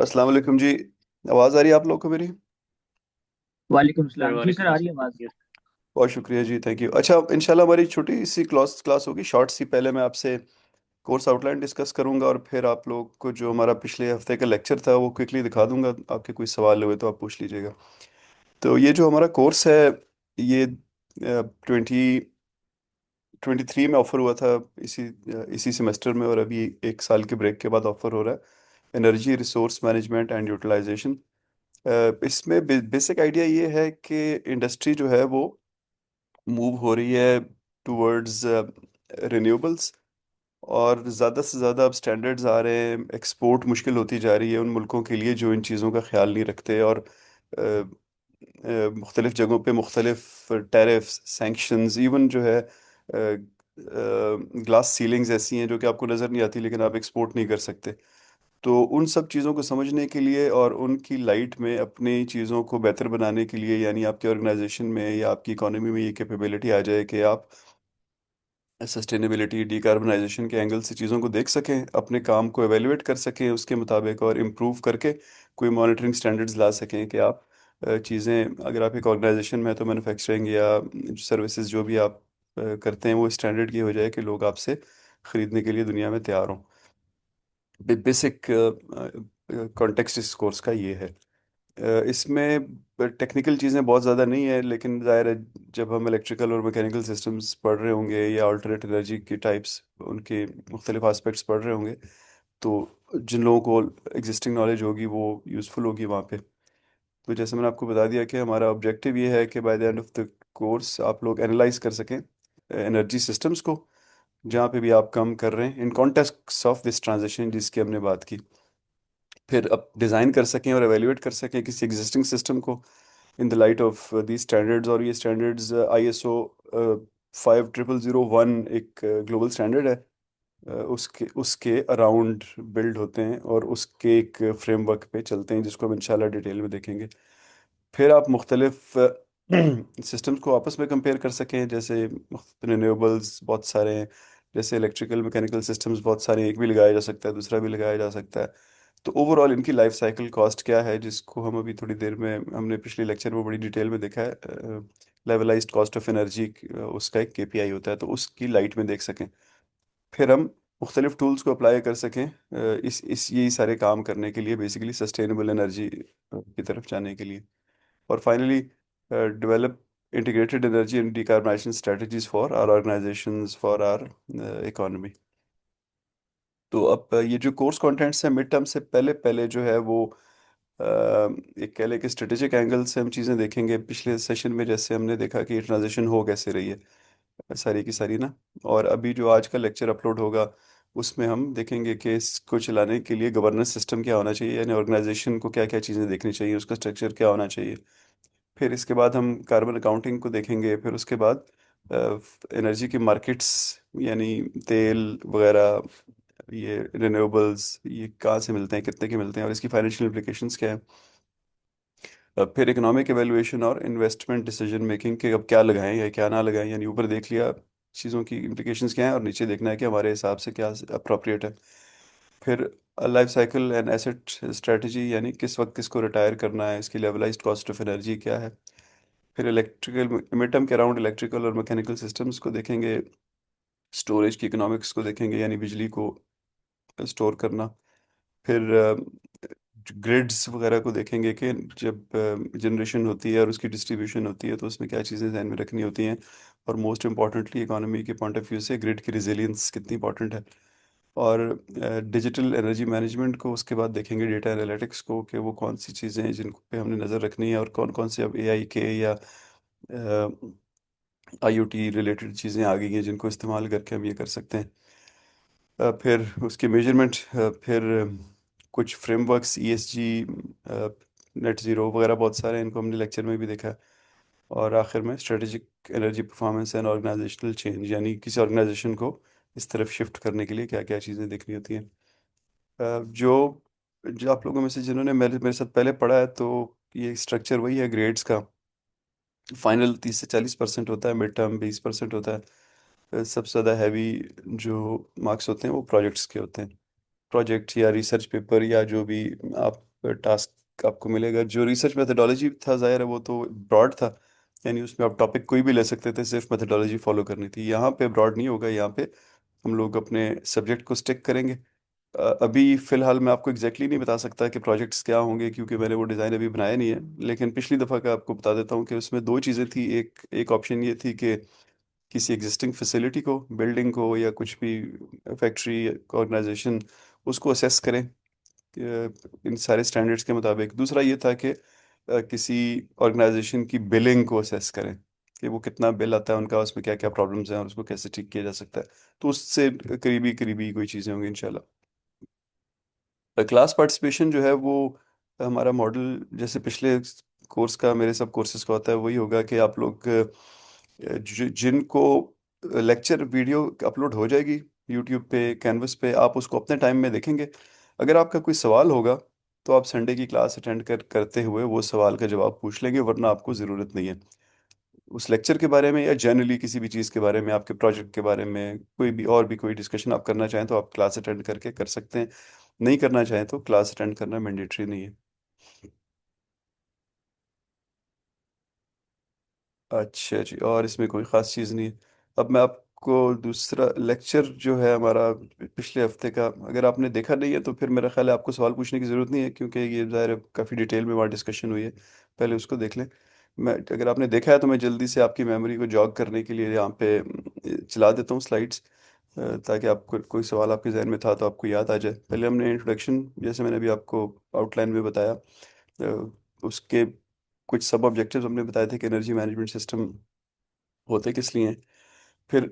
अस्सलाम वालेकुम जी। आवाज़ आ रही है आप लोग को मेरी? वालेकुम सर सलाम जी सर, वालेकुम आ रही है आवाज़। अस्सलाम। बहुत शुक्रिया जी, थैंक यू। अच्छा, इंशाल्लाह हमारी छोटी सी क्लास क्लास होगी, शॉर्ट सी। पहले मैं आपसे कोर्स आउटलाइन डिस्कस करूंगा और फिर आप लोग को जो हमारा पिछले हफ्ते का लेक्चर था वो क्विकली दिखा दूंगा। आपके कोई सवाल हुए तो आप पूछ लीजिएगा। तो ये जो हमारा कोर्स है, ये 2023 में ऑफर हुआ था, इसी सेमेस्टर में, और अभी एक साल के ब्रेक के बाद ऑफर हो रहा है। Energy resource management and utilization. इसमें बेसिक आइडिया ये है कि इंडस्ट्री जो है वो मूव हो रही है टूवर्ड्स रिन्यूएबल्स, और ज़्यादा से ज़्यादा अब स्टैंडर्ड्स आ रहे हैं। एक्सपोर्ट मुश्किल होती जा रही है उन मुल्कों के लिए जो इन चीज़ों का ख्याल नहीं रखते, और मुख्तलिफ जगहों पे मुख्तलिफ टैरिफ्स, सैंक्शंस, इवन जो है ग्लास सीलिंग्स ऐसी हैं जो कि आपको नज़र नहीं आती लेकिन आप एक्सपोर्ट नहीं कर सकते। तो उन सब चीज़ों को समझने के लिए और उनकी लाइट में अपनी चीज़ों को बेहतर बनाने के लिए, यानी आपके ऑर्गेनाइजेशन में या आपकी इकोनॉमी में ये कैपेबिलिटी आ जाए कि आप सस्टेनेबिलिटी, डिकार्बनाइजेशन के एंगल से चीज़ों को देख सकें, अपने काम को एवेलुएट कर सकें उसके मुताबिक, और इम्प्रूव करके कोई मॉनिटरिंग स्टैंडर्ड्स ला सकें कि आप चीज़ें, अगर आप एक ऑर्गेनाइजेशन में है तो मैन्युफैक्चरिंग या सर्विसेज जो भी आप करते हैं वो स्टैंडर्ड की हो जाए कि लोग आपसे ख़रीदने के लिए दुनिया में तैयार हों। बेसिक कॉन्टेक्स्ट इस कोर्स का ये है। इसमें टेक्निकल चीज़ें बहुत ज़्यादा नहीं है, लेकिन ज़ाहिर है जब हम इलेक्ट्रिकल और मैकेनिकल सिस्टम्स पढ़ रहे होंगे या अल्टरनेट एनर्जी की टाइप्स, उनके मुख्तलिफ एस्पेक्ट्स पढ़ रहे होंगे, तो जिन लोगों को एग्जिस्टिंग नॉलेज होगी वो यूज़फुल होगी वहाँ पे। तो जैसे मैंने आपको बता दिया कि हमारा ऑब्जेक्टिव ये है कि by the end of the course आप लोग एनालाइज कर सकें एनर्जी सिस्टम्स को, जहाँ पे भी आप काम कर रहे हैं, in context of this transition जिसकी हमने बात की। फिर अब डिज़ाइन कर सकें और एवेल्युएट कर सकें किसी एग्जिस्टिंग सिस्टम को in the light of the standards. और ये स्टैंडर्ड्स ISO 5001 एक ग्लोबल स्टैंडर्ड है। उसके उसके अराउंड बिल्ड होते हैं और उसके एक फ्रेमवर्क पे चलते हैं जिसको हम इंशाल्लाह डिटेल में देखेंगे। फिर आप मुख्तलिफ सिस्टम्स को आपस में कंपेयर कर सकें, जैसे रिन्यूएबल्स बहुत सारे हैं, जैसे इलेक्ट्रिकल मैकेनिकल सिस्टम्स बहुत सारे हैं, एक भी लगाया जा सकता है, दूसरा भी लगाया जा सकता है। तो ओवरऑल इनकी लाइफ साइकिल कॉस्ट क्या है, जिसको हम अभी थोड़ी देर में, हमने पिछले लेक्चर में बड़ी डिटेल में देखा है। लेवलाइज्ड कॉस्ट ऑफ एनर्जी उसका एक KPI होता है, तो उसकी लाइट में देख सकें। फिर हम मुख्तलिफ टूल्स को अप्लाई कर सकें इस यही सारे काम करने के लिए, बेसिकली सस्टेनेबल एनर्जी की तरफ जाने के लिए। और finally develop integrated energy and decarbonization strategies for our organizations, for our economy. तो अब ये जो कोर्स कंटेंट्स हैं, मिड टर्म से पहले पहले जो है वो एक कह लें कि स्ट्रेटेजिक एंगल से हम चीज़ें देखेंगे। पिछले सेशन में जैसे हमने देखा कि ये ट्रांजिशन हो कैसे रही है सारी की सारी ना, और अभी जो आज का लेक्चर अपलोड होगा उसमें हम देखेंगे कि इसको चलाने के लिए गवर्नेंस सिस्टम क्या होना चाहिए, यानी ऑर्गेनाइजेशन को क्या क्या चीज़ें देखनी चाहिए, उसका स्ट्रक्चर क्या होना चाहिए। फिर इसके बाद हम कार्बन अकाउंटिंग को देखेंगे। फिर उसके बाद एनर्जी के मार्केट्स, यानी तेल वगैरह, ये रिन्यूएबल्स, ये कहाँ से मिलते हैं, कितने के मिलते हैं, और इसकी फाइनेंशियल इम्प्लिकेशंस क्या है। फिर इकोनॉमिक एवेलुएशन और इन्वेस्टमेंट डिसीजन मेकिंग के अब क्या लगाएं या क्या ना लगाएं, यानी ऊपर देख लिया चीज़ों की इम्प्लिकेशंस क्या हैं और नीचे देखना है कि हमारे हिसाब से क्या अप्रोप्रिएट है। फिर life cycle and asset strategy, यानी किस वक्त किसको रिटायर करना है, इसकी लेवलाइज्ड कॉस्ट ऑफ एनर्जी क्या है। फिर इलेक्ट्रिकल मिड टर्म के अराउंड इलेक्ट्रिकल और मैकेनिकल सिस्टम्स को देखेंगे। स्टोरेज की इकोनॉमिक्स को देखेंगे, यानी बिजली को स्टोर करना। फिर ग्रिड्स वगैरह को देखेंगे कि जब जनरेशन होती है और उसकी डिस्ट्रीब्यूशन होती है तो उसमें क्या चीज़ें ध्यान में रखनी होती हैं। और मोस्ट इम्पॉर्टेंटली इकोनॉमी के पॉइंट ऑफ व्यू से ग्रिड की रिजिलियंस कितनी इंपॉर्टेंट है। और डिजिटल एनर्जी मैनेजमेंट को उसके बाद देखेंगे, डेटा एनालिटिक्स को, कि वो कौन सी चीज़ें हैं जिन पे हमने नज़र रखनी है, और कौन कौन से अब AI के या IoT रिलेटेड चीज़ें आ गई हैं जिनको इस्तेमाल करके हम ये कर सकते हैं। फिर उसके मेजरमेंट, फिर कुछ फ्रेमवर्क्स, ESG, नेट ज़ीरो वगैरह बहुत सारे हैं, इनको हमने लेक्चर में भी देखा है। और आखिर में strategic energy performance and organizational change, यानी किसी ऑर्गेनाइजेशन को इस तरफ शिफ्ट करने के लिए क्या क्या चीज़ें देखनी होती हैं। जो जो आप लोगों में से जिन्होंने मेरे मेरे साथ पहले पढ़ा है, तो ये स्ट्रक्चर वही है ग्रेड्स का। फाइनल 30 से 40% होता है, मिड टर्म 20% होता है। सबसे ज़्यादा हैवी जो मार्क्स होते हैं वो प्रोजेक्ट्स के होते हैं। प्रोजेक्ट या रिसर्च पेपर या जो भी आप टास्क आपको मिलेगा। जो रिसर्च मेथोडोलॉजी था, जाहिर है वो तो ब्रॉड था, यानी उसमें आप टॉपिक कोई भी ले सकते थे, सिर्फ मेथोडोलॉजी फॉलो करनी थी। यहाँ पे ब्रॉड नहीं होगा, यहाँ पे हम लोग अपने सब्जेक्ट को स्टिक करेंगे। अभी फ़िलहाल मैं आपको एग्जैक्टली नहीं बता सकता कि प्रोजेक्ट्स क्या होंगे, क्योंकि मैंने वो डिज़ाइन अभी बनाया नहीं है। लेकिन पिछली दफ़ा का आपको बता देता हूँ कि उसमें दो चीज़ें थी। एक एक ऑप्शन ये थी कि किसी एग्जिस्टिंग फैसिलिटी को, बिल्डिंग को, या कुछ भी फैक्ट्री, ऑर्गेनाइजेशन, उसको असेस करें इन सारे स्टैंडर्ड्स के मुताबिक। दूसरा ये था कि किसी ऑर्गेनाइजेशन की बिलिंग को असेस करें कि वो कितना बिल आता है उनका, उसमें क्या क्या प्रॉब्लम्स हैं और उसको कैसे ठीक किया जा सकता है। तो उससे करीबी करीबी कोई चीज़ें होंगी इंशाल्लाह। क्लास पार्टिसिपेशन जो है वो हमारा मॉडल जैसे पिछले कोर्स का, मेरे सब कोर्सेज का होता है, वही होगा कि आप लोग जिनको लेक्चर वीडियो अपलोड हो जाएगी यूट्यूब पे, कैनवस पे, आप उसको अपने टाइम में देखेंगे। अगर आपका कोई सवाल होगा तो आप संडे की क्लास अटेंड करते हुए वो सवाल का जवाब पूछ लेंगे, वरना आपको ज़रूरत नहीं है उस लेक्चर के बारे में, या जनरली किसी भी चीज़ के बारे में, आपके प्रोजेक्ट के बारे में, कोई भी और भी कोई डिस्कशन आप करना चाहें तो आप क्लास अटेंड करके कर सकते हैं। नहीं करना चाहें तो क्लास अटेंड करना मैंडेटरी नहीं है। अच्छा जी, और इसमें कोई ख़ास चीज़ नहीं है। अब मैं आपको दूसरा लेक्चर जो है हमारा पिछले हफ्ते का, अगर आपने देखा नहीं है तो फिर मेरा ख्याल है आपको सवाल पूछने की ज़रूरत नहीं है, क्योंकि ये ज़ाहिर है काफ़ी डिटेल में वहाँ डिस्कशन हुई है। पहले उसको देख लें। मैं, अगर आपने देखा है तो मैं जल्दी से आपकी मेमोरी को जॉग करने के लिए यहाँ पे चला देता हूँ स्लाइड्स, ताकि आपको कोई सवाल आपके जहन में था तो आपको याद आ जाए। पहले हमने इंट्रोडक्शन, जैसे मैंने अभी आपको आउटलाइन में बताया, उसके कुछ सब ऑब्जेक्टिव्स हमने बताए थे कि एनर्जी मैनेजमेंट सिस्टम होते किस लिए हैं। फिर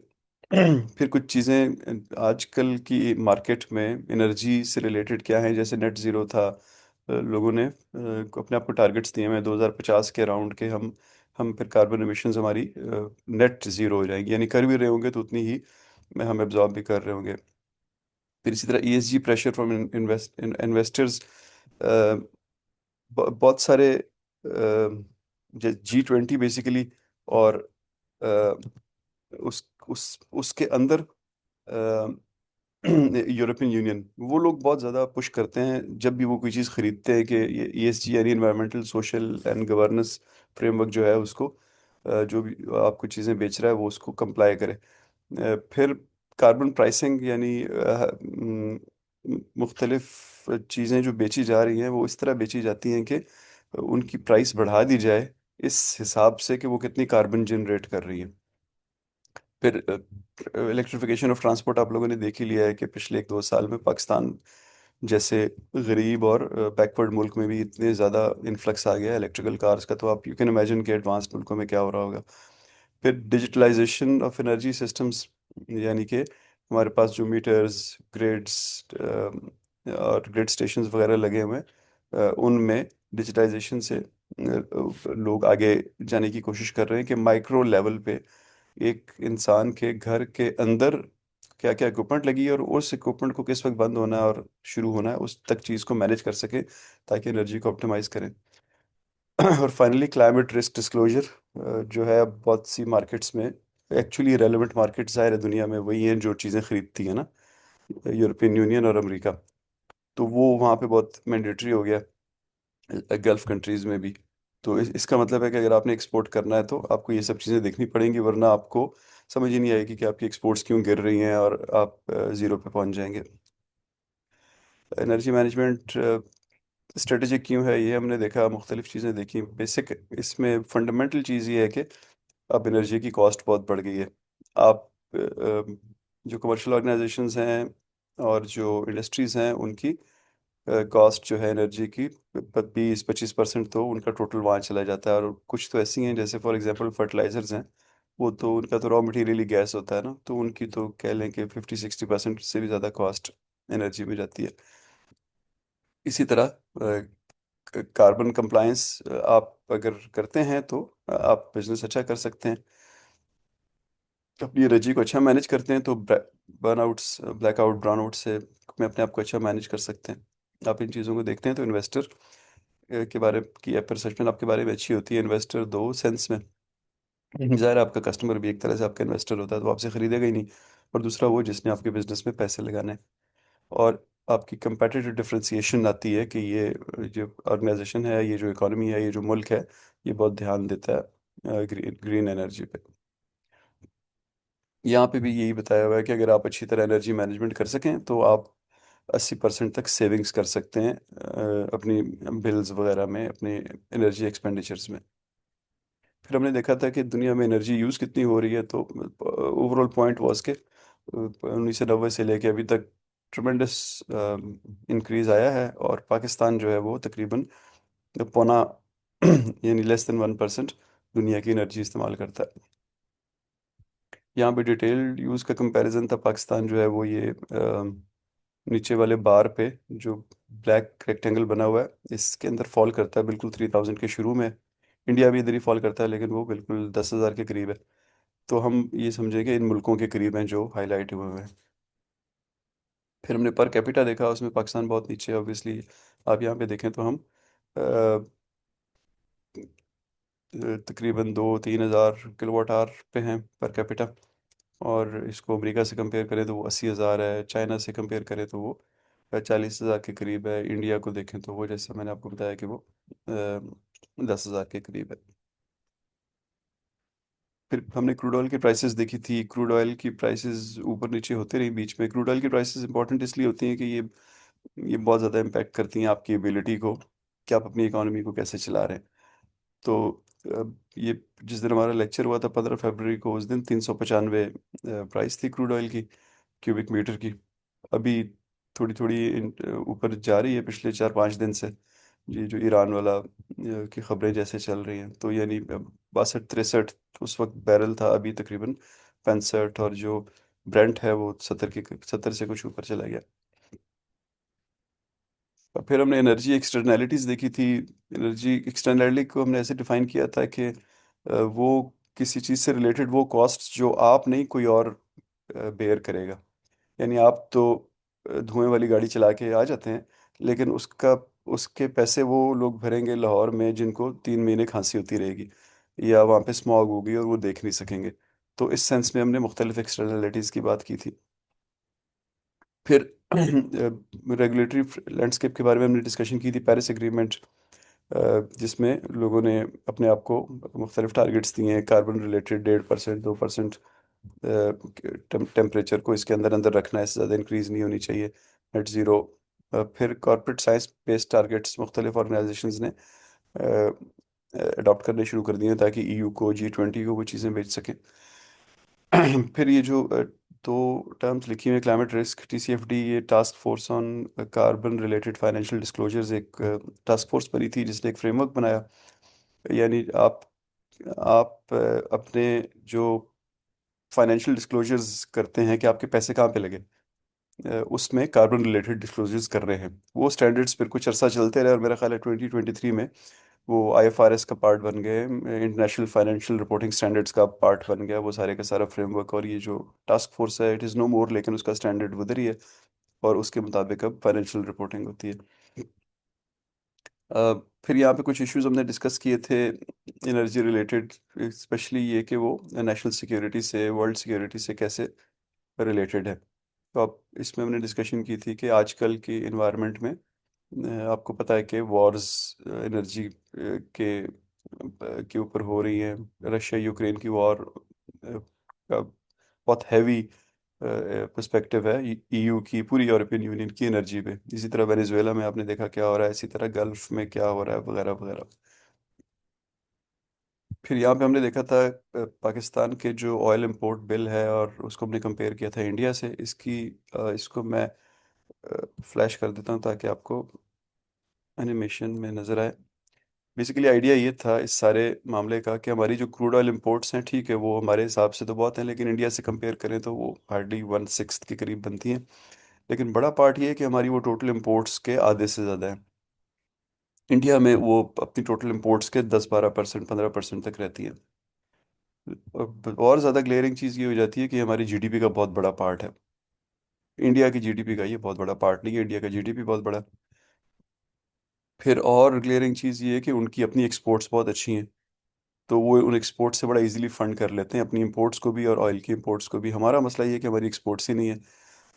फिर कुछ चीज़ें आजकल की मार्केट में एनर्जी से रिलेटेड क्या है, जैसे नेट ज़ीरो था। लोगों ने अपने आप को टारगेट्स दिए हैं 2050 के अराउंड के, हम फिर कार्बन एमिशंस हमारी नेट ज़ीरो हो जाएंगी, यानी कर भी रहे होंगे तो उतनी ही में हम एब्जॉर्ब भी कर रहे होंगे। फिर इसी तरह ईएसजी प्रेशर फ्रॉम इन्वेस्टर्स, बहुत सारे G20 बेसिकली, और उस उसके अंदर यूरोपियन यूनियन, वो लोग बहुत ज़्यादा पुश करते हैं जब भी वो कोई चीज़ खरीदते हैं कि ये ईएसजी यानी environmental social and governance framework जो है उसको, जो भी आपको चीज़ें बेच रहा है वो उसको कंप्लाई करे। फिर कार्बन प्राइसिंग, यानी मुख्तलिफ चीज़ें जो बेची जा रही हैं वो इस तरह बेची जाती हैं कि उनकी प्राइस बढ़ा दी जाए इस हिसाब से कि वो कितनी कार्बन जनरेट कर रही हैं। फिर इलेक्ट्रिफिकेशन ऑफ ट्रांसपोर्ट आप लोगों ने देख ही लिया है कि पिछले 1-2 साल में पाकिस्तान जैसे गरीब और बैकवर्ड मुल्क में भी इतने ज़्यादा इन्फ्लक्स आ गया है इलेक्ट्रिकल कार्स का, तो आप यू कैन इमेजिन कि एडवांस मुल्कों में क्या हो रहा होगा। फिर डिजिटलाइजेशन ऑफ एनर्जी सिस्टम्स, यानी कि हमारे पास जो मीटर्स, ग्रिड्स और ग्रिड स्टेशंस वगैरह लगे हुए हैं, उनमें डिजिटाइजेशन से लोग आगे जाने की कोशिश कर रहे हैं कि माइक्रो लेवल पे एक इंसान के घर के अंदर क्या क्या इक्विपमेंट लगी है और उस इक्विपमेंट को किस वक्त बंद होना है और शुरू होना है, उस तक चीज़ को मैनेज कर सके ताकि एनर्जी को ऑप्टिमाइज करें। और फाइनली क्लाइमेट रिस्क डिस्क्लोजर, जो है अब बहुत सी मार्केट्स में, एक्चुअली रेलेवेंट मार्केट्स ज़ाहिर है दुनिया में वही हैं जो चीज़ें खरीदती हैं ना, यूरोपियन यूनियन और अमेरिका। तो वो वहाँ पे बहुत मैंडेटरी हो गया, गल्फ कंट्रीज़ में भी। तो इसका मतलब है कि अगर आपने एक्सपोर्ट करना है तो आपको ये सब चीज़ें देखनी पड़ेंगी, वरना आपको समझ ही नहीं आएगी कि आपकी एक्सपोर्ट्स क्यों गिर रही हैं और आप ज़ीरो पे पहुंच जाएंगे। एनर्जी मैनेजमेंट स्ट्रेटेजिक क्यों है, ये हमने देखा, मुख्तलिफ चीज़ें देखी। बेसिक इसमें फंडामेंटल चीज़ ये है कि अब एनर्जी की कॉस्ट बहुत बढ़ गई है। आप जो कमर्शियल ऑर्गेनाइजेशंस हैं और जो इंडस्ट्रीज़ हैं उनकी कॉस्ट जो है एनर्जी की 20-25% तो उनका टोटल वहाँ चला जाता है। और कुछ तो ऐसी हैं जैसे फॉर एग्जांपल फर्टिलाइजर्स हैं, वो तो उनका तो रॉ मटेरियल ही गैस होता है ना, तो उनकी तो कह लें कि 50-60% से भी ज़्यादा कॉस्ट एनर्जी में जाती है। इसी तरह कार्बन कंप्लायंस आप अगर करते हैं तो आप बिजनेस अच्छा कर सकते हैं। अपनी एनर्जी को अच्छा मैनेज करते हैं तो बर्नआउट्स, ब्लैकआउट, ब्राउनआउट से में अपने आप को अच्छा मैनेज कर सकते हैं। आप इन चीज़ों को देखते हैं तो इन्वेस्टर के बारे की परसेप्शन आपके बारे में अच्छी होती है। इन्वेस्टर दो सेंस में, ज़ाहिर है आपका कस्टमर भी एक तरह से आपका इन्वेस्टर होता है, तो आपसे ख़रीदेगा ही नहीं। और दूसरा वो जिसने आपके बिजनेस में पैसे लगाने हैं। और आपकी कंपेटिटिव डिफरेंशिएशन आती है कि ये जो ऑर्गेनाइजेशन है, ये जो इकोनॉमी है, ये जो मुल्क है, ये बहुत ध्यान देता है ग्रीन ग्रीन एनर्जी पे। यहाँ पे भी यही बताया हुआ है कि अगर आप अच्छी तरह एनर्जी मैनेजमेंट कर सकें तो आप 80% तक सेविंग्स कर सकते हैं अपनी बिल्स वगैरह में, अपने एनर्जी एक्सपेंडिचर्स में। फिर हमने देखा था कि दुनिया में एनर्जी यूज़ कितनी हो रही है, तो ओवरऑल पॉइंट वाज के 1990 से लेके अभी तक ट्रमेंडस इंक्रीज आया है, और पाकिस्तान जो है वो तकरीबन पौना यानी -1% दुनिया की एनर्जी इस्तेमाल करता है। यहाँ पे डिटेल्ड यूज़ का कंपैरिजन था। पाकिस्तान जो है वो ये नीचे वाले बार पे जो ब्लैक रेक्टेंगल बना हुआ है, इसके अंदर फॉल करता है बिल्कुल 3000 के शुरू में। इंडिया भी इधर ही फॉल करता है, लेकिन वो बिल्कुल 10,000 के करीब है। तो हम ये समझेंगे इन मुल्कों के करीब हैं जो हाईलाइट हुए हुए हैं। फिर हमने पर कैपिटा देखा, उसमें पाकिस्तान बहुत नीचे है ऑब्वियसली। आप यहाँ पे देखें तो हम तकरीबन 2-3 हज़ार किलोवाट आवर पे हैं पर कैपिटा। और इसको अमेरिका से कंपेयर करें तो वो 80 हज़ार है, चाइना से कंपेयर करें तो वो 40 हज़ार के करीब है, इंडिया को देखें तो वो जैसा मैंने आपको बताया कि वो 10 हज़ार के करीब है। फिर हमने क्रूड ऑयल की प्राइसेस देखी थी। क्रूड ऑयल की प्राइसेस ऊपर नीचे होते रही बीच में। क्रूड ऑयल की प्राइसेस इंपॉर्टेंट इसलिए होती हैं कि ये बहुत ज़्यादा इम्पैक्ट करती हैं आपकी एबिलिटी को, कि आप अपनी इकोनॉमी को कैसे चला रहे हैं। तो ये जिस दिन हमारा लेक्चर हुआ था 15 फरवरी को, उस दिन 395 प्राइस थी क्रूड ऑयल की, क्यूबिक मीटर की। अभी थोड़ी थोड़ी ऊपर जा रही है पिछले 4-5 दिन से। ये जो ईरान वाला की खबरें जैसे चल रही हैं, तो यानी 62-63 उस वक्त बैरल था, अभी तकरीबन 65, और जो ब्रेंट है वो 70 से कुछ ऊपर चला गया। और फिर हमने एनर्जी एक्सटर्नैलिटीज़ देखी थी। एनर्जी एक्सटर्नैलिटी को हमने ऐसे डिफाइन किया था कि वो किसी चीज़ से रिलेटेड वो कॉस्ट जो आप नहीं, कोई और बेयर करेगा। यानी आप तो धुएं वाली गाड़ी चला के आ जाते हैं, लेकिन उसके पैसे वो लोग भरेंगे लाहौर में जिनको 3 महीने खांसी होती रहेगी, या वहाँ पे स्मॉग होगी और वो देख नहीं सकेंगे। तो इस सेंस में हमने मुख्तलिफ एक्सटर्नलिटीज़ की बात की थी। फिर रेगुलेटरी लैंडस्केप के बारे में हमने डिस्कशन की थी, पेरिस एग्रीमेंट, जिसमें लोगों ने अपने आप को मुख्तलिफ टारगेट्स दिए हैं, कार्बन रिलेटेड 1.5%, 2% टेम्परेचर को इसके अंदर अंदर रखना है, इससे ज़्यादा इंक्रीज नहीं होनी चाहिए, नेट ज़ीरो। फिर कॉर्पोरेट साइंस बेस्ड टारगेट्स मुख्तलिफ ऑर्गेनाइजेशंस ने अडॉप्ट करने शुरू कर दिए हैं, ताकि EU को, G20 को वो चीज़ें बेच सकें। फिर ये जो दो टर्म्स लिखी हुई है, क्लाइमेट रिस्क, TCFD, ये task force on carbon related financial disclosures, एक टास्क फोर्स बनी थी जिसने एक फ्रेमवर्क बनाया। यानी आप अपने जो फाइनेंशियल डिस्क्लोजर्स करते हैं कि आपके पैसे कहाँ पे लगे, उसमें कार्बन रिलेटेड डिस्क्लोजर्स कर रहे हैं। वो स्टैंडर्ड्स फिर कुछ अर्सा चलते रहे, और मेरा ख्याल है 2023 में वो IFRS का पार्ट बन गए, इंटरनेशनल फाइनेंशियल रिपोर्टिंग स्टैंडर्ड्स का पार्ट बन गया वो सारे का सारा फ्रेमवर्क। और ये जो टास्क फोर्स है, इट इज़ नो मोर, लेकिन उसका स्टैंडर्ड उधर ही है, और उसके मुताबिक अब फाइनेंशियल रिपोर्टिंग होती है। अ, फिर यहाँ पे कुछ इश्यूज हमने डिस्कस किए थे एनर्जी रिलेटेड, स्पेशली ये कि वो नेशनल सिक्योरिटी से, वर्ल्ड सिक्योरिटी से कैसे रिलेटेड है। तो आप इसमें हमने डिस्कशन की थी कि आजकल की इन्वायरमेंट में आपको पता है कि वॉर्स एनर्जी के ऊपर हो रही हैं। रशिया यूक्रेन की वॉर का बहुत हैवी पर्सपेक्टिव है EU की, पूरी यूरोपियन यूनियन की एनर्जी पे। इसी तरह वेनेजुएला में आपने देखा क्या हो रहा है, इसी तरह गल्फ में क्या हो रहा है, वगैरह वगैरह। फिर यहाँ पे हमने देखा था पाकिस्तान के जो ऑयल इंपोर्ट बिल है, और उसको हमने कंपेयर किया था इंडिया से। इसको मैं फ्लैश कर देता हूँ ताकि आपको एनिमेशन में नज़र आए। बेसिकली आइडिया ये था इस सारे मामले का कि हमारी जो क्रूड ऑयल इंपोर्ट्स हैं, ठीक है, वो हमारे हिसाब से तो बहुत हैं, लेकिन इंडिया से कंपेयर करें तो वो हार्डली 1/6 के करीब बनती हैं। लेकिन बड़ा पार्ट ये है कि हमारी वो टोटल इंपोर्ट्स के आधे से ज़्यादा है। इंडिया में वो अपनी टोटल इंपोर्ट्स के 10-12%, 15% तक रहती है। और ज़्यादा ग्लेयरिंग चीज़ ये हो जाती है कि हमारी GDP का बहुत बड़ा पार्ट है। इंडिया की GDP का ये बहुत बड़ा पार्ट नहीं है, इंडिया का GDP बहुत बड़ा है। फिर और ग्लेयरिंग चीज़ ये है कि उनकी अपनी एक्सपोर्ट्स बहुत अच्छी हैं, तो वो उन एक्सपोर्ट्स से बड़ा इजीली फंड कर लेते हैं अपनी इंपोर्ट्स को भी और ऑयल की इंपोर्ट्स को भी। हमारा मसला ये है कि हमारी एक्सपोर्ट्स ही नहीं है,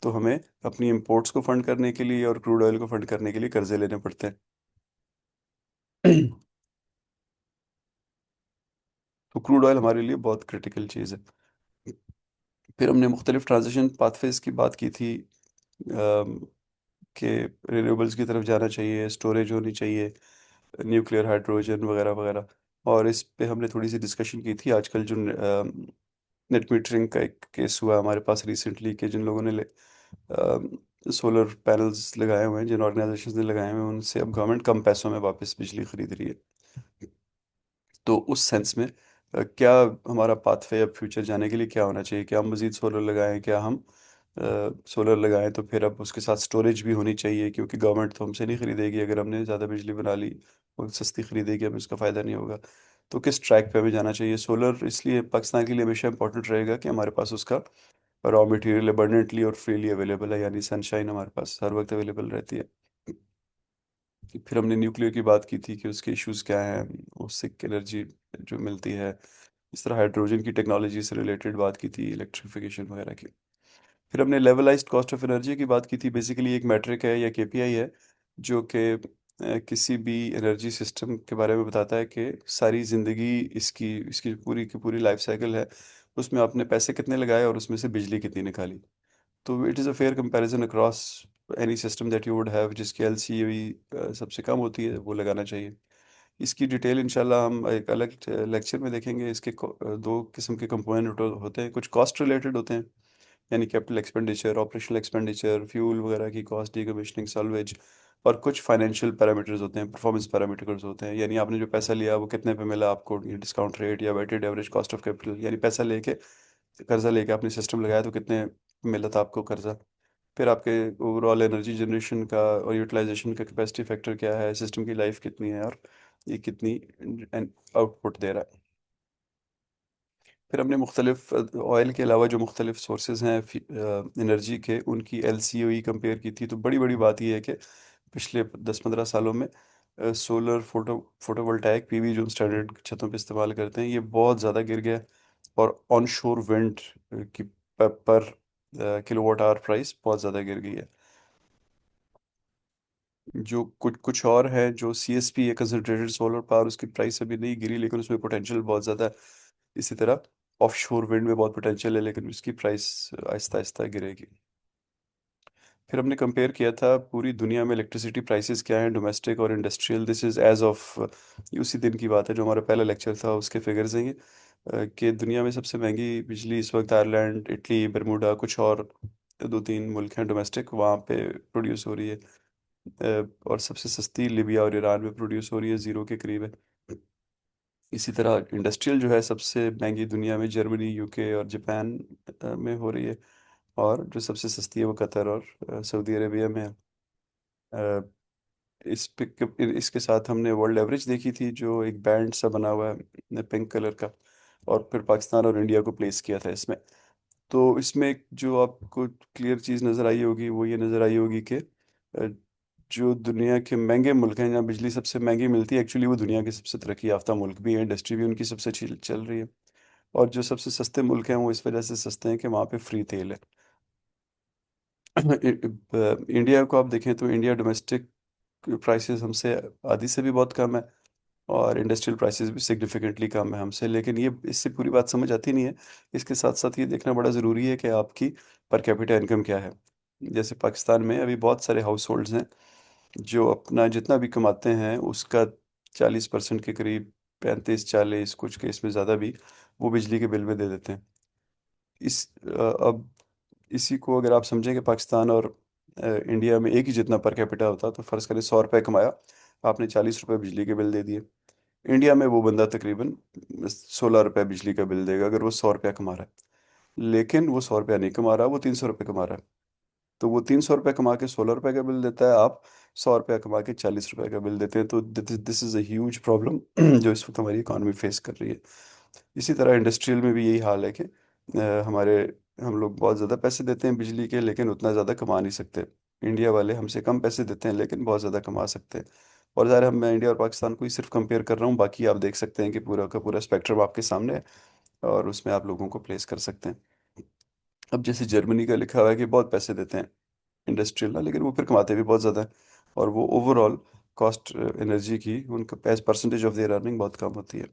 तो हमें अपनी इंपोर्ट्स को फंड करने के लिए और क्रूड ऑयल को फंड करने के लिए कर्जे लेने पड़ते हैं। तो क्रूड ऑयल हमारे लिए बहुत क्रिटिकल चीज़ है। फिर हमने मुख्तलिफ ट्रांजिशन पाथवेज की बात की थी, कि रिन्यूएबल्स की तरफ जाना चाहिए, स्टोरेज होनी चाहिए, न्यूक्लियर, हाइड्रोजन वगैरह वगैरह। और इस पे हमने थोड़ी सी डिस्कशन की थी। आजकल जो नेट मीटरिंग का एक केस हुआ हमारे पास रिसेंटली, कि जिन लोगों ने सोलर पैनल्स लगाए हुए हैं, जिन ऑर्गेनाइजेशन ने लगाए हुए हैं, उनसे अब गवर्नमेंट कम पैसों में वापस बिजली खरीद रही है। तो उस सेंस में क्या हमारा पाथवे अब फ्यूचर जाने के लिए क्या होना चाहिए? क्या हम मज़ीद सोलर लगाएं? क्या हम सोलर लगाएं तो फिर अब उसके साथ स्टोरेज भी होनी चाहिए, क्योंकि गवर्नमेंट तो हमसे नहीं खरीदेगी। अगर हमने ज़्यादा बिजली बना ली, वो सस्ती खरीदेगी, हमें उसका फ़ायदा नहीं होगा। तो किस ट्रैक पे हमें जाना चाहिए? सोलर इसलिए पाकिस्तान के लिए हमेशा इंपॉर्टेंट रहेगा कि हमारे पास उसका रॉ मटेरियल अबंडेंटली और फ्रीली अवेलेबल है, यानी सनशाइन हमारे पास हर वक्त अवेलेबल रहती है। फिर हमने न्यूक्लियर की बात की थी कि उसके इश्यूज क्या हैं, उससे एनर्जी जो मिलती है। इस तरह हाइड्रोजन की टेक्नोलॉजी से रिलेटेड बात की थी, इलेक्ट्रिफिकेशन वगैरह की। फिर हमने लेवलाइज्ड कॉस्ट ऑफ एनर्जी की बात की थी। बेसिकली एक मैट्रिक है या केपीआई है, जो कि किसी भी एनर्जी सिस्टम के बारे में बताता है कि सारी ज़िंदगी इसकी इसकी पूरी की पूरी लाइफ साइकिल है, उसमें आपने पैसे कितने लगाए और उसमें से बिजली कितनी निकाली। तो it is a fair comparison across any system that you would have, जिसकी एलसीई सबसे कम होती है, वो लगाना चाहिए। इसकी डिटेल इंशाल्लाह हम एक अलग लेक्चर में देखेंगे। इसके दो किस्म के कंपोनेंट होते हैं। कुछ कॉस्ट रिलेटेड होते हैं, यानी capital expenditure, operational expenditure, fuel वगैरह की कॉस्ट, डीकमीशनिंग, सॉल्वेज। और कुछ फाइनेंशियल पैरामीटर्स होते हैं, परफॉर्मेंस पैरामीटर्स होते हैं, यानी आपने जो पैसा लिया वो कितने पे मिला आपको, ये डिस्काउंट रेट या weighted average cost of capital, यानी पैसा लेके, कर्जा लेके आपने सिस्टम लगाया तो कितने मिला था आपको कर्जा। फिर आपके ओवरऑल एनर्जी जनरेशन का और यूटिलाइजेशन का कैपेसिटी फैक्टर क्या है, सिस्टम की लाइफ कितनी है, और ये कितनी आउटपुट दे रहा है। फिर हमने मुख्तलिफ ऑयल के अलावा जो मुख्तलिफ सोर्सेज हैं एनर्जी के, उनकी एल सी ओ ई कंपेयर की थी। तो बड़ी बड़ी बात यह है कि पिछले 10-15 सालों में सोलर फोटोवोल्टाइक पीवी जो स्टैंडर्ड छतों पे इस्तेमाल करते हैं, ये बहुत ज़्यादा गिर गया है। और ऑन शोर विंड की पर किलोवाट आवर प्राइस बहुत ज़्यादा गिर गई है। जो कुछ कुछ और है, जो सी एस पी है, कंसनट्रेटेड सोलर पावर, उसकी प्राइस अभी नहीं गिरी, लेकिन उसमें पोटेंशियल बहुत ज़्यादा है। इसी तरह ऑफ शोर विंड में बहुत पोटेंशियल है, लेकिन उसकी प्राइस आहिस्ता आहिस्ता गिरेगी। फिर हमने कंपेयर किया था पूरी दुनिया में इलेक्ट्रिसिटी प्राइसेस क्या हैं, डोमेस्टिक और industrial. This is as of, उसी दिन की बात है जो हमारा पहला लेक्चर था, उसके फिगर्स हैं ये। कि दुनिया में सबसे महंगी बिजली इस वक्त आयरलैंड, इटली, बरमूडा, कुछ और 2-3 मुल्क हैं डोमेस्टिक, वहाँ पे प्रोड्यूस हो रही है। और सबसे सस्ती लिबिया और ईरान में प्रोड्यूस हो रही है, ज़ीरो के करीब है। इसी तरह इंडस्ट्रियल जो है सबसे महंगी दुनिया में जर्मनी, यूके और जापान में हो रही है। और जो सबसे सस्ती है वो कतर और सऊदी अरेबिया में है। अ, इसके साथ हमने वर्ल्ड एवरेज देखी थी, जो एक बैंड सा बना हुआ है पिंक कलर का, और फिर पाकिस्तान और इंडिया को प्लेस किया था इसमें। तो इसमें एक जो आपको क्लियर चीज़ नज़र आई होगी, वो ये नज़र आई होगी कि जो दुनिया के महंगे मुल्क हैं, जहाँ बिजली सबसे महंगी मिलती है, एक्चुअली वो दुनिया के सबसे तरक्की याफ्ता मुल्क भी हैं, इंडस्ट्री भी उनकी सबसे अच्छी चल रही है। और जो सबसे सस्ते मुल्क हैं, वो इस वजह से सस्ते हैं कि वहाँ पे फ्री तेल है। इंडिया को आप देखें तो इंडिया डोमेस्टिक प्राइसेस हमसे आधी से भी बहुत कम है, और इंडस्ट्रियल प्राइसेस भी सिग्निफिकेंटली कम है हमसे। लेकिन ये इससे पूरी बात समझ आती नहीं है। इसके साथ साथ ये देखना बड़ा ज़रूरी है कि आपकी पर कैपिटा इनकम क्या है। जैसे पाकिस्तान में अभी बहुत सारे हाउस होल्ड्स हैं जो अपना जितना भी कमाते हैं उसका 40% के करीब, 35-40, कुछ केस में ज़्यादा भी, वो बिजली के बिल में दे देते हैं। अब इसी को अगर आप समझें कि पाकिस्तान और इंडिया में एक ही जितना पर कैपिटा होता, तो फ़र्ज़ करें 100 रुपये कमाया, आपने 40 रुपये बिजली के बिल दे दिए। इंडिया में वो बंदा तकरीबन 16 रुपये बिजली का बिल देगा, अगर वो 100 रुपया कमा रहा है। लेकिन वो 100 रुपया नहीं कमा रहा, वो 300 रुपये कमा रहा है। तो वो 300 रुपये कमा के 16 रुपये का बिल देता है, आप 100 रुपया कमा के 40 रुपये का बिल देते हैं। तो this is a huge problem जो इस वक्त हमारी इकॉनमी फेस कर रही है। इसी तरह इंडस्ट्रियल में भी यही हाल है कि हमारे हम लोग बहुत ज़्यादा पैसे देते हैं बिजली के, लेकिन उतना ज़्यादा कमा नहीं सकते। इंडिया वाले हमसे कम पैसे देते हैं लेकिन बहुत ज़्यादा कमा सकते हैं। और ज़ाहिर है, मैं इंडिया और पाकिस्तान को ही सिर्फ कंपेयर कर रहा हूँ, बाकी आप देख सकते हैं कि पूरा का पूरा स्पेक्ट्रम आपके सामने है, और उसमें आप लोगों को प्लेस कर सकते हैं। अब जैसे जर्मनी का लिखा हुआ है कि बहुत पैसे देते हैं इंडस्ट्रियल ना, लेकिन वो फिर कमाते भी बहुत ज़्यादा है। और वो ओवरऑल कॉस्ट एनर्जी की उनका as percentage of their earning बहुत कम होती है।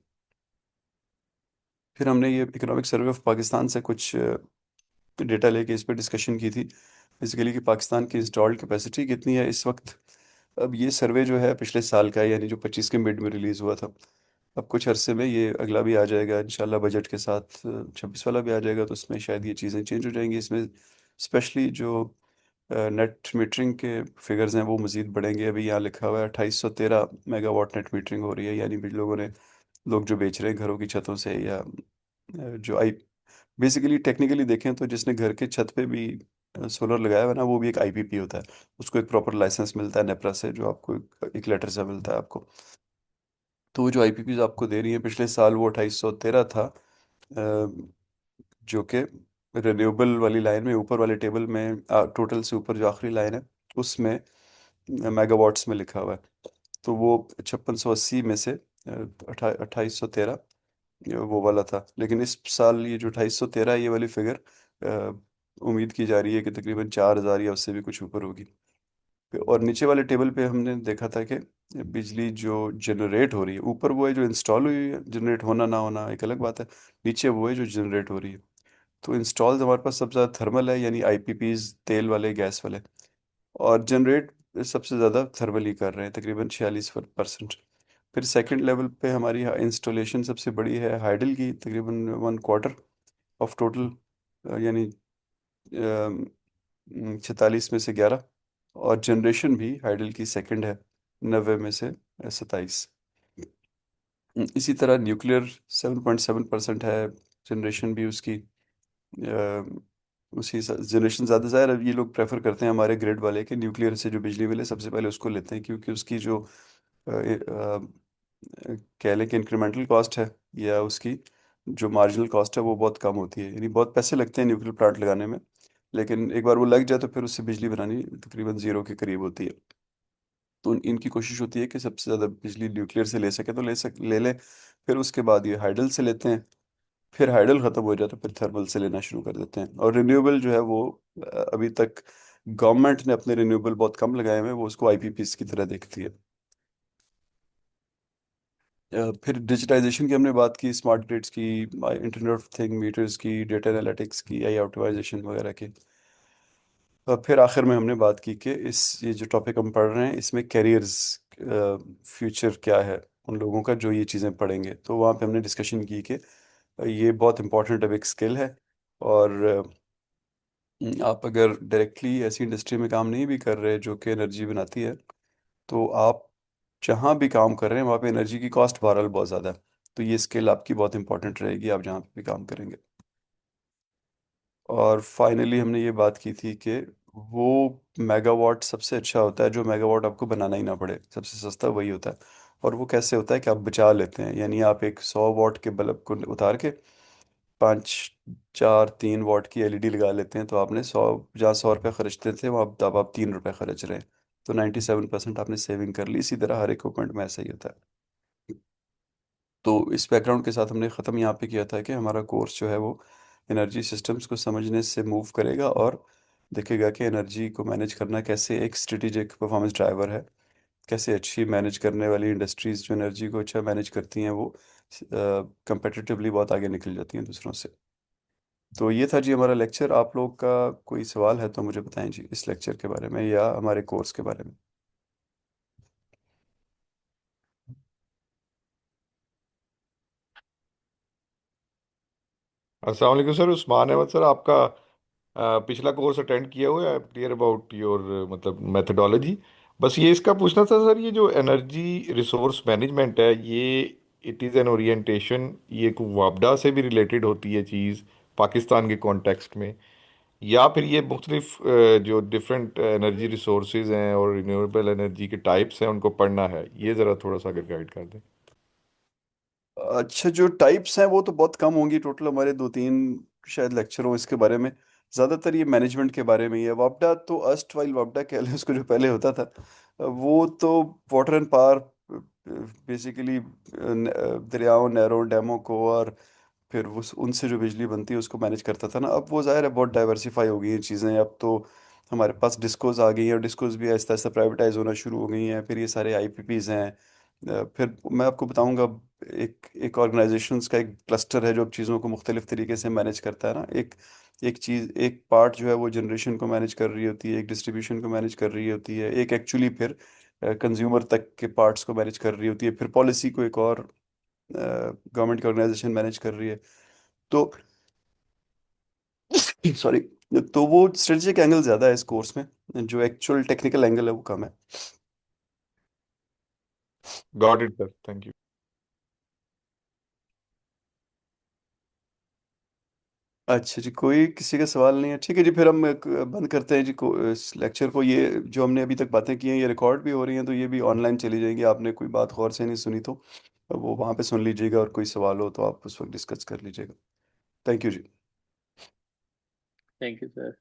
फिर हमने ये इकोनॉमिक सर्वे ऑफ पाकिस्तान से कुछ डेटा लेके इस पर डिस्कशन की थी, बेसिकली कि पाकिस्तान की इंस्टॉल्ड कैपेसिटी कितनी है इस वक्त। अब ये सर्वे जो है पिछले साल का है, यानी जो 25 के मिड में रिलीज़ हुआ था। अब कुछ अरसे में ये अगला भी आ जाएगा इंशाल्लाह, बजट के साथ 26 वाला भी आ जाएगा, तो उसमें शायद ये चीज़ें चेंज हो जाएंगी। इसमें स्पेशली जो नेट मीटरिंग के फिगर्स हैं वो मज़ीद बढ़ेंगे। अभी यहाँ लिखा हुआ है 2813 मेगावाट नेट मीटरिंग हो रही है, यानी भी लोगों ने, लोग जो बेच रहे हैं घरों की छतों से, या जो आई बेसिकली टेक्निकली देखें तो जिसने घर के छत पे भी सोलर लगाया हुआ है ना, वो भी एक आईपीपी होता है। उसको एक प्रॉपर लाइसेंस मिलता है नेपरा से, जो आपको एक लेटर से मिलता है आपको। तो वो जो आईपीपी आपको दे रही है, पिछले साल वो 2813 था, जो कि रिन्यूएबल वाली लाइन में ऊपर वाले टेबल में टोटल से ऊपर जो आखिरी लाइन है उसमें मेगावाट्स में लिखा हुआ है। तो वो 5680 में से 2813 वो वाला था। लेकिन इस साल ये जो 2813 है, ये वाली फिगर उम्मीद की जा रही है कि तकरीबन 4000 या उससे भी कुछ ऊपर होगी। और नीचे वाले टेबल पे हमने देखा था कि बिजली जो जनरेट हो रही है, ऊपर वो है जो इंस्टॉल हुई है, जनरेट होना ना होना एक अलग बात है, नीचे वो है जो जनरेट हो रही है। तो इंस्टॉल्स हमारे पास सबसे ज़्यादा थर्मल है, यानी आईपीपीज, तेल वाले, गैस वाले। और जनरेट सबसे ज़्यादा थर्मल ही कर रहे हैं, तकरीबन 46%। फिर सेकंड लेवल पे हमारी इंस्टॉलेशन सबसे बड़ी है हाइडल की, तकरीबन 1/4 ऑफ टोटल, यानी 46 में से 11। और जनरेशन भी हाइडल की सेकंड है, 90 में से 27। इसी तरह न्यूक्लियर 7.7% है, जनरेशन भी उसकी उसी जनरेशन ज़्यादा ज़्यादा ये लोग प्रेफर करते हैं हमारे ग्रिड वाले कि न्यूक्लियर से जो बिजली मिले सबसे पहले उसको लेते हैं, क्योंकि उसकी जो कह लें कि इंक्रीमेंटल कॉस्ट है, या उसकी जो मार्जिनल कॉस्ट है वो बहुत कम होती है। यानी बहुत पैसे लगते हैं न्यूक्लियर प्लांट लगाने में, लेकिन एक बार वो लग जाए तो फिर उससे बिजली बनानी तकरीबन ज़ीरो के करीब होती है। तो इनकी कोशिश होती है कि सबसे ज़्यादा बिजली न्यूक्लियर से ले सके तो ले लें। फिर उसके बाद ये हाइडल से लेते हैं। फिर हाइडल ख़त्म हो जाए तो फिर थर्मल से लेना शुरू कर देते हैं। और रिन्यूएबल जो है वो अभी तक गवर्नमेंट ने अपने रिन्यूएबल बहुत कम लगाए हुए हैं, वो उसको आईपीपीस की तरह देखती है। फिर डिजिटाइजेशन की हमने बात की, स्मार्ट ग्रिड्स की, इंटरनेट ऑफ थिंग, मीटर्स की, डेटा एनालिटिक्स की, आई ऑप्टिमाइजेशन वगैरह की। और फिर आखिर में हमने बात की कि इस ये जो टॉपिक हम पढ़ रहे हैं इसमें कैरियर्स, फ्यूचर क्या है उन लोगों का जो ये चीज़ें पढ़ेंगे। तो वहाँ पे हमने डिस्कशन की कि ये बहुत इंपॉर्टेंट अब एक स्किल है। और आप अगर डायरेक्टली ऐसी इंडस्ट्री में काम नहीं भी कर रहे जो कि एनर्जी बनाती है, तो आप जहाँ भी काम कर रहे हैं वहाँ पे एनर्जी की कॉस्ट बहरहाल बहुत ज़्यादा है। तो ये स्किल आपकी बहुत इंपॉर्टेंट रहेगी आप जहाँ पे भी काम करेंगे। और फाइनली हमने ये बात की थी कि वो मेगावाट सबसे अच्छा होता है जो मेगावाट आपको बनाना ही ना पड़े, सबसे सस्ता वही होता है। और वो कैसे होता है कि आप बचा लेते हैं, यानी आप एक 100 वाट के बल्ब को उतार के 5 4 3 वाट की एलईडी लगा लेते हैं, तो आपने 100, जहाँ 100 रुपये खर्चते थे वहाँ अब आप 3 रुपये खर्च रहे हैं। तो 97% आपने सेविंग कर ली। इसी तरह हर इक्विपमेंट में ऐसा ही होता है। तो इस बैकग्राउंड के साथ हमने ख़त्म यहाँ पे किया था कि हमारा कोर्स जो है वो एनर्जी सिस्टम्स को समझने से मूव करेगा, और देखेगा कि एनर्जी को मैनेज करना कैसे एक स्ट्रेटेजिक परफॉर्मेंस ड्राइवर है। कैसे अच्छी मैनेज करने वाली इंडस्ट्रीज़ जो एनर्जी को अच्छा मैनेज करती हैं वो कंपेटिटिवली बहुत आगे निकल जाती हैं दूसरों से। तो ये था जी हमारा लेक्चर। आप लोग का कोई सवाल है तो मुझे बताएं जी, इस लेक्चर के बारे में या हमारे कोर्स के बारे में। अस्सलाम वालेकुम सर, उस्मान अहमद सर। आपका पिछला कोर्स अटेंड किया हुआ है, क्लियर अबाउट योर मतलब मेथडोलॉजी। बस ये इसका पूछना था सर, ये जो एनर्जी रिसोर्स मैनेजमेंट है, ये इट इज़ एन ओरिएंटेशन, ये एक वापडा से भी रिलेटेड होती है चीज़ पाकिस्तान के कॉन्टेक्स्ट में, या फिर ये मुख्तलिफ जो डिफरेंट एनर्जी रिसोर्सेज हैं और रिन्यूएबल एनर्जी के टाइप्स हैं उनको पढ़ना है? ये ज़रा थोड़ा सा अगर गाइड कर दें। अच्छा, जो टाइप्स हैं वो तो बहुत कम होंगी, टोटल हमारे 2 3 शायद लेक्चर हो इसके बारे में। ज़्यादातर ये मैनेजमेंट के बारे में ही है। वापडा तो अस्ट वाइल वापडा कह लें उसको, जो पहले होता था, वो तो वाटर एंड पावर बेसिकली दरियाओं, नहरों, डैमों को और फिर वो उनसे जो बिजली बनती है उसको मैनेज करता था ना। अब वो ज़ाहिर है बहुत डाइवर्सिफाई हो गई हैं चीज़ें। अब तो हमारे पास डिस्कोज आ गई हैं, और डिस्कोज भी आहिस्ता आहिस्ता प्राइवेटाइज होना शुरू हो गई हैं। फिर ये सारे आईपीपीज हैं। फिर मैं आपको बताऊंगा, एक एक ऑर्गेनाइजेशंस का एक क्लस्टर है जो अब चीज़ों को मुख्तलिफ तरीके से मैनेज करता है ना। एक एक चीज़, एक पार्ट जो है वो जनरेशन को मैनेज कर रही होती है, एक डिस्ट्रीब्यूशन को मैनेज कर रही होती है, एक एक्चुअली फिर कंज्यूमर तक के पार्ट्स को मैनेज कर रही होती है, फिर पॉलिसी को एक और गवर्नमेंट की ऑर्गेनाइजेशन मैनेज कर रही है। तो सॉरी, तो वो स्ट्रेटेजिक एंगल ज़्यादा है इस कोर्स में, जो एक्चुअल टेक्निकल एंगल है वो कम है। Got it sir, thank you. अच्छा जी, कोई किसी का सवाल नहीं है? ठीक है जी, फिर हम बंद करते हैं जी को इस लेक्चर को। ये जो हमने अभी तक बातें की हैं ये रिकॉर्ड भी हो रही हैं, तो ये भी ऑनलाइन चली जाएंगी। आपने कोई बात गौर से नहीं सुनी तो वो वहाँ पे सुन लीजिएगा, और कोई सवाल हो तो आप उस वक्त डिस्कस कर लीजिएगा। Thank you ji. Thank you sir.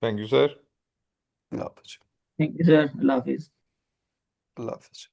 Thank you sir. अल्लाह हाफिज। थैंक यू सर, अल्लाह हाफिज। अल्लाह हाफिज।